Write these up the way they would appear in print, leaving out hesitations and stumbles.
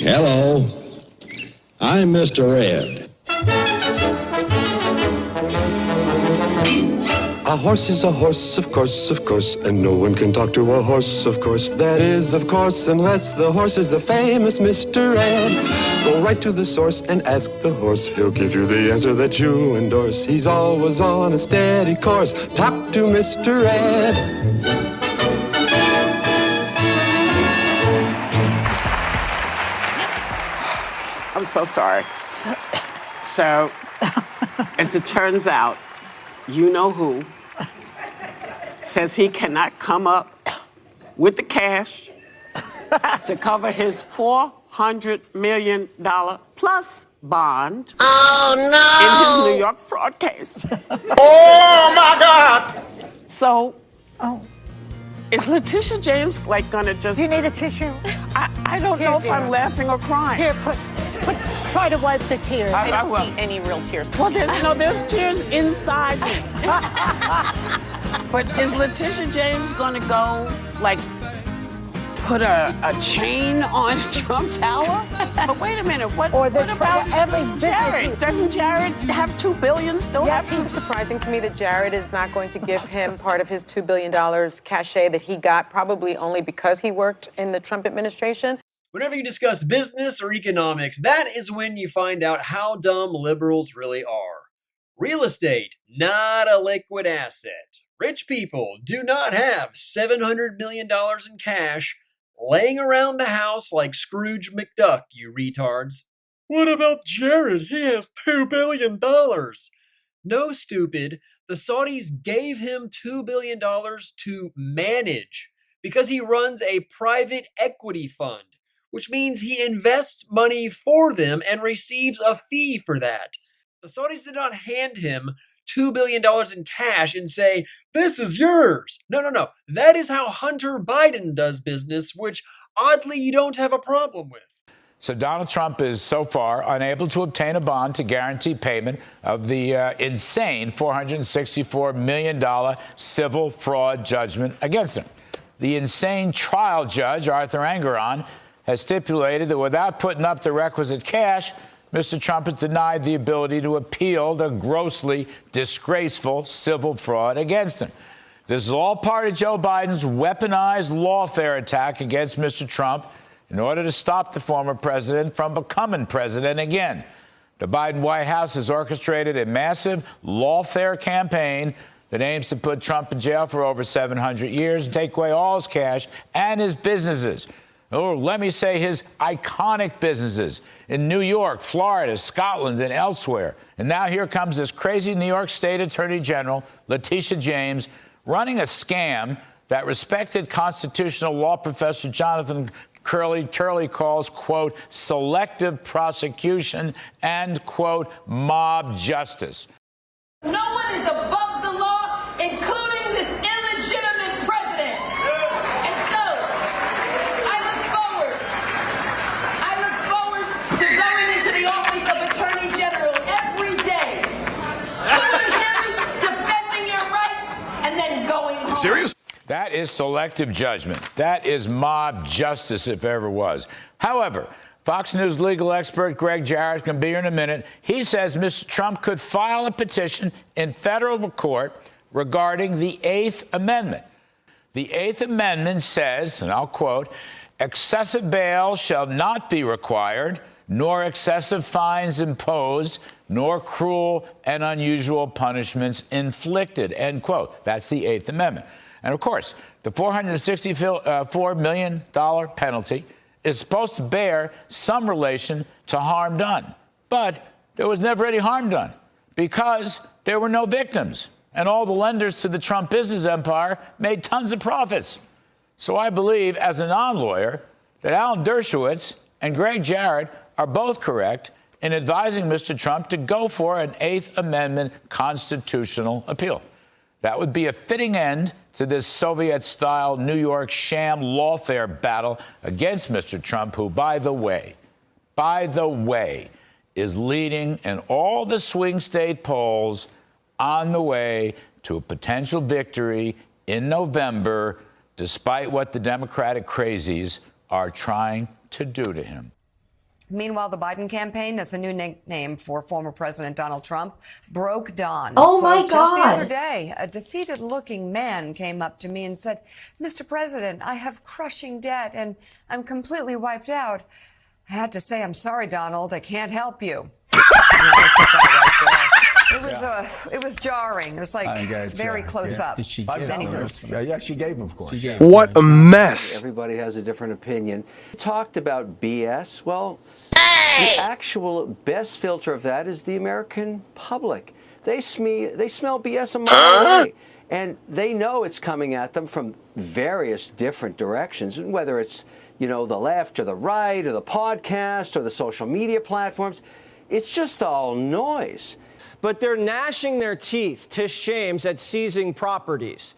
Hello, I'm Mr. Red. A horse is a horse, of course, and no one can talk to a horse, of course. That is, of course, unless the horse is the famous Mr. Ed. Go right to the source and ask the horse. He'll give you the answer that you endorse. He's always on a steady course. Talk to Mr. Ed. I'm so sorry. So, as it turns out, you know who says he cannot come up with the cash to cover his $400 million plus bond in his New York fraud case. Oh, my God! So, is Letitia James like gonna just... Do you need a tissue? I don't know if I'm laughing or crying. Here, try to wipe the tears. I I will. don't see any real tears. Well, there's tears inside me. But is Letitia James gonna go, like, put a chain on Trump Tower? But wait a minute, what about Jared? Doesn't Jared have $2 billion still? Yes, it seems surprising to me that Jared is not going to give him part of his $2 billion cachet that he got probably only because he worked in the Trump administration. Whenever you discuss business or economics, that is when you find out how dumb liberals really are. Real estate, not a liquid asset. Rich people do not have $700 million in cash laying around the house like Scrooge McDuck, you retards. What about Jared? He has $2 billion. No, stupid. The Saudis gave him $2 billion to manage because he runs a private equity fund, which means he invests money for them and receives a fee for that. The Saudis did not hand him $2 billion in cash and say, this is yours. No. That is how Hunter Biden does business, which oddly you don't have a problem with. So Donald Trump is so far unable to obtain a bond to guarantee payment of the insane $464 million civil fraud judgment against him. The insane trial judge, Arthur Engoron, has stipulated that without putting up the requisite cash, Mr. Trump has denied the ability to appeal the grossly disgraceful civil fraud against him. This is all part of Joe Biden's weaponized lawfare attack against Mr. Trump in order to stop the former president from becoming president again. The Biden White House has orchestrated a massive lawfare campaign that aims to put Trump in jail for over 700 years and take away all his cash and his businesses. Or let me say his iconic businesses in New York, Florida, Scotland, and elsewhere. And now here comes this crazy New York State Attorney General, Letitia James, running a scam that respected constitutional law professor Jonathan Turley calls, quote, selective prosecution and, quote, mob justice. No one is above the law, including this illegitimate president. And so, I look forward to going into the office of Attorney General every day, suing him, defending your rights, and then going home. Serious? That is selective judgment. That is mob justice, if ever was. However, Fox News legal expert Greg Jarrett can be here in a minute. He says Mr. Trump could file a petition in federal court regarding the Eighth Amendment. The Eighth Amendment says, and I'll quote, excessive bail shall not be required, nor excessive fines imposed, nor cruel and unusual punishments inflicted, end quote. That's the Eighth Amendment. And of course, the $464 million penalty is supposed to bear some relation to harm done. But there was never any harm done because there were no victims. And all the lenders to the Trump business empire made tons of profits. So I believe, as a non-lawyer, that Alan Dershowitz and Greg Jarrett are both correct in advising Mr. Trump to go for an Eighth Amendment constitutional appeal. That would be a fitting end to this Soviet-style New York sham lawfare battle against Mr. Trump, who, by the way, is leading in all the swing state polls on the way to a potential victory in November, despite what the Democratic crazies are trying to do to him. Meanwhile, the Biden campaign, that's a new nickname for former President Donald Trump, broke dawn. Oh my Quote, just the God. other day, a defeated-looking man came up to me and said, Mr. President, I have crushing debt and I'm completely wiped out. I had to say, I'm sorry, Donald, I can't help you. It was jarring. It was like very close up. Did she give Anywho. she gave, of course. What a mess. Everybody has a different opinion. Talked about BS. Well, the actual best filter of that is the American public. They smell BS a mile away. And they know it's coming at them from various different directions, whether it's, the left or the right or the podcast or the social media platforms. It's just all noise. But they're gnashing their teeth, Tish James, at seizing properties.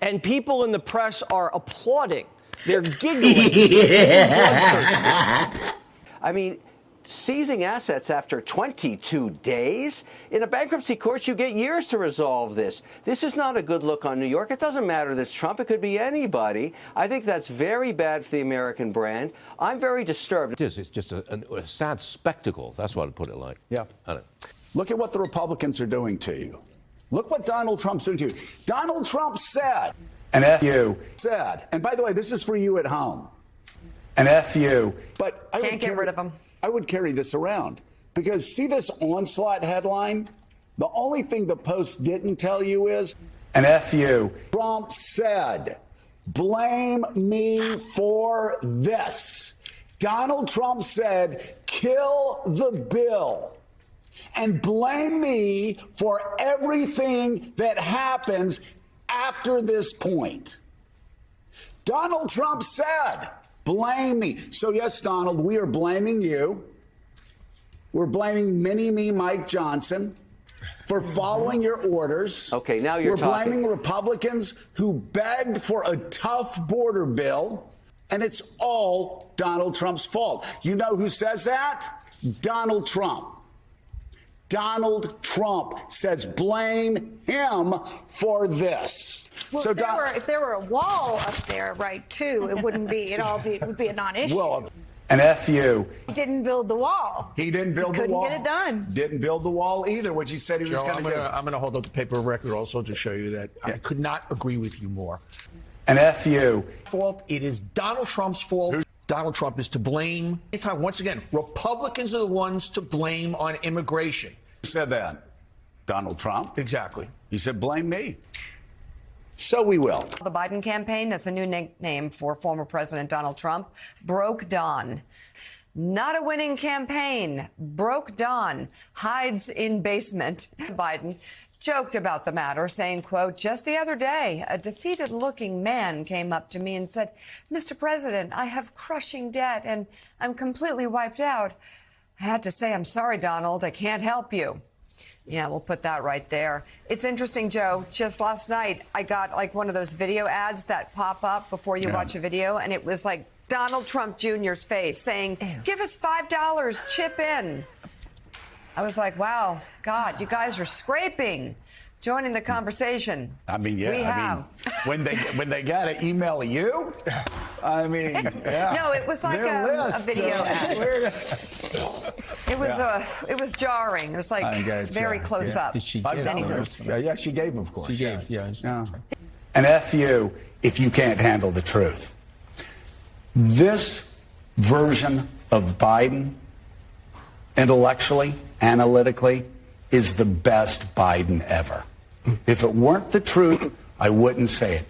And people in the press are applauding. They're giggling. This is bloodthirsty. I mean, seizing assets after 22 days? In a bankruptcy court, you get years to resolve this. This is not a good look on New York. It doesn't matter this Trump. It could be anybody. I think that's very bad for the American brand. I'm very disturbed. It is. It's just a sad spectacle. That's what I'd put it like. Yeah. Look at what the Republicans are doing to you. Look what Donald Trump's doing to you. Donald Trump said, and F you said, and by the way, this is for you at home, and F you. But I can't get rid of him. I would carry this around because see this onslaught headline? The only thing the Post didn't tell you is, and F you. Trump said, blame me for this. Donald Trump said, kill the bill. And blame me for everything that happens after this point. Donald Trump said, blame me. So yes, Donald, we are blaming you. We're blaming Mini-Me Mike Johnson for following your orders. Okay, now you're talking. We're blaming Republicans who begged for a tough border bill. And it's all Donald Trump's fault. You know who says that? Donald Trump. Donald Trump says blame him for this. Well, so if there were a wall up there, right, too, it wouldn't be, it would be a non-issue. Well, an F you. He didn't build the wall. He didn't build the Couldn't wall. get it done. Didn't build the wall either, which he said he was going to do. I'm going to hold up the paper record also to show you that I could not agree with you more. An F you. It is Donald Trump's fault. Donald Trump is to blame. Once again, Republicans are the ones to blame on immigration. Who said that? Donald Trump? Exactly. He said, blame me. So we will. The Biden campaign, that's a new nickname for former President Donald Trump, broke dawn. Not a winning campaign. Broke dawn. Hides in basement. Biden joked about the matter, saying, quote, just the other day, a defeated-looking man came up to me and said, Mr. President, I have crushing debt and I'm completely wiped out. I had to say, I'm sorry, Donald, I can't help you. Yeah, we'll put that right there. It's interesting, Joe. Just last night, I got like one of those video ads that pop up before you watch a video, and it was like Donald Trump Jr.'s face saying, give us $5, chip in. I was like, wow, God, you guys are scraping, joining the conversation. I mean, yeah, we have. When they got to email you, I mean, yeah. No, it was like a video ad. It was jarring. It was like very close up. Did she give? Yeah, she gave, of course. She gave, yeah. And F you if you can't handle the truth. This version of Biden, intellectually, analytically, is the best Biden ever. If it weren't the truth, I wouldn't say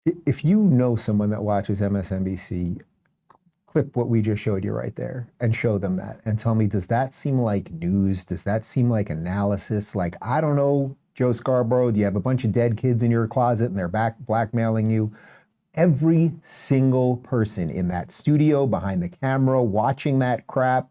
it. If you know someone that watches MSNBC, clip what we just showed you right there and show them that and tell me, does that seem like news? Does that seem like analysis? Like, I don't know, Joe Scarborough, do you have a bunch of dead kids in your closet and they're blackmailing you? Every single person in that studio, behind the camera, watching that crap,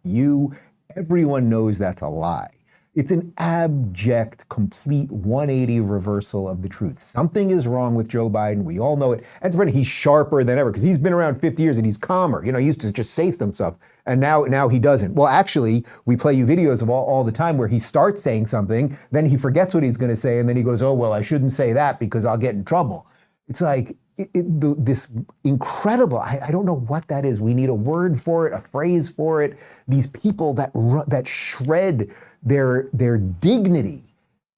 everyone knows that's a lie. It's an abject, complete 180 reversal of the truth. Something is wrong with Joe Biden. We all know it. And he's sharper than ever because he's been around 50 years and he's calmer. He used to just say some stuff and now he doesn't. Well, actually, we play you videos of all the time where he starts saying something, then he forgets what he's going to say, and then he goes, oh, well, I shouldn't say that because I'll get in trouble. It's like this incredible, I don't know what that is. We need a word for it, a phrase for it. These people that shred their dignity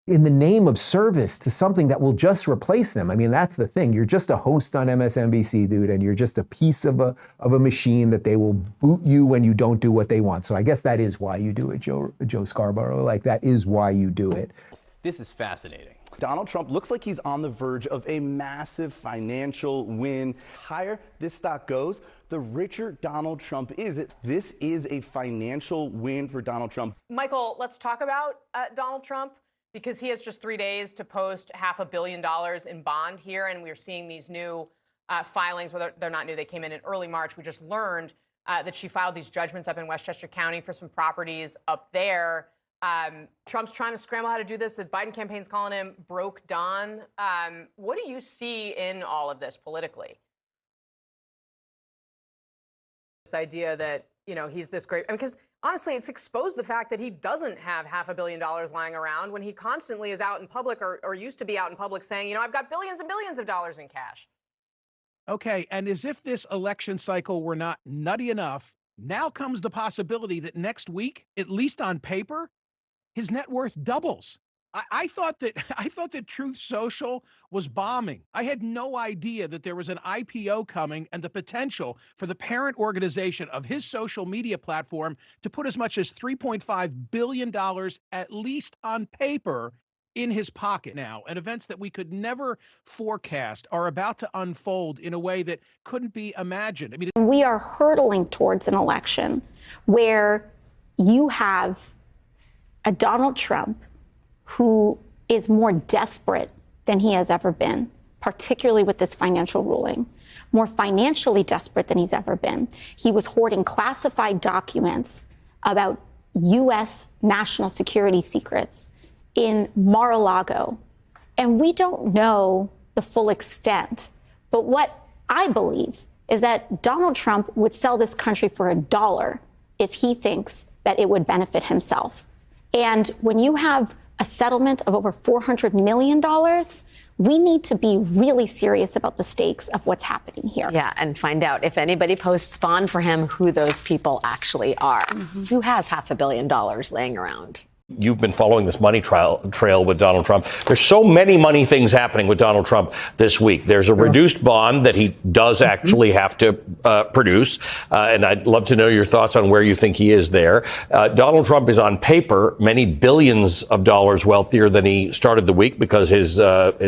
in the name of service to something that will just replace them. I mean, that's the thing. You're just a host on MSNBC, dude, and you're just a piece of a machine that they will boot you when you don't do what they want. So I guess that is why you do it, Joe Scarborough. Like, that is why you do it. This is fascinating. Donald Trump looks like he's on the verge of a massive financial win. Higher this stock goes, the richer Donald Trump is. This is a financial win for Donald Trump. Michael, let's talk about Donald Trump, because he has just 3 days to post $500 million in bond here, and we're seeing these new filings. Whether they're not new, they came in early March. We just learned that she filed these judgments up in Westchester County for some properties up there. Trump's trying to scramble how to do this. The Biden campaign's calling him broke Don. What do you see in all of this politically? This idea that, you know, he's this great, because honestly, it's exposed the fact that he doesn't have $500 million lying around when he constantly is out in public, or used to be out in public, saying, you know, I've got billions and billions of dollars in cash. Okay, and as if this election cycle were not nutty enough, now comes the possibility that next week, at least on paper, his net worth doubles. I thought that Truth Social was bombing. I had no idea that there was an IPO coming and the potential for the parent organization of his social media platform to put as much as $3.5 billion, at least on paper, in his pocket now. And events that we could never forecast are about to unfold in a way that couldn't be imagined. I mean, we are hurtling towards an election where you have a Donald Trump who is more desperate than he has ever been, particularly with this financial ruling, more financially desperate than he's ever been. He was hoarding classified documents about U.S. national security secrets in Mar-a-Lago. And we don't know the full extent. But what I believe is that Donald Trump would sell this country for $1 if he thinks that it would benefit himself. And when you have a settlement of over $400 million, we need to be really serious about the stakes of what's happening here. Yeah, and find out if anybody posts bond for him, who those people actually are. Who has $500 million laying around? You've been following this money trail with Donald Trump. There's so many money things happening with Donald Trump this week. There's a reduced bond that he does actually have to produce. And I'd love to know your thoughts on where you think he is there. Donald Trump is on paper many billions of dollars wealthier than he started the week because his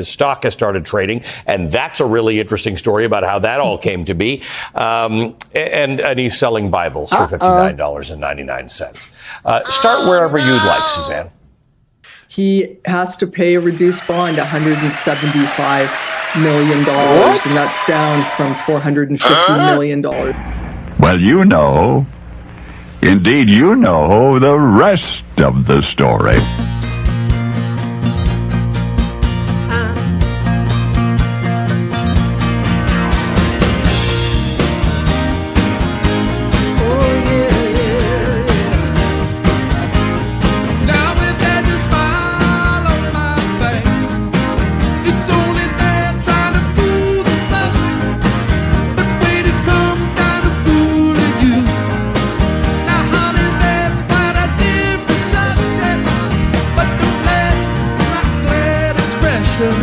stock has started trading. And that's a really interesting story about how that all came to be. And he's selling Bibles for $59.99. Start wherever you'd like, Suzanne. He has to pay a reduced bond, $175 million, What? and that's down from $450 million. Well, you know, indeed you know the rest of the story. But don't let my glad expression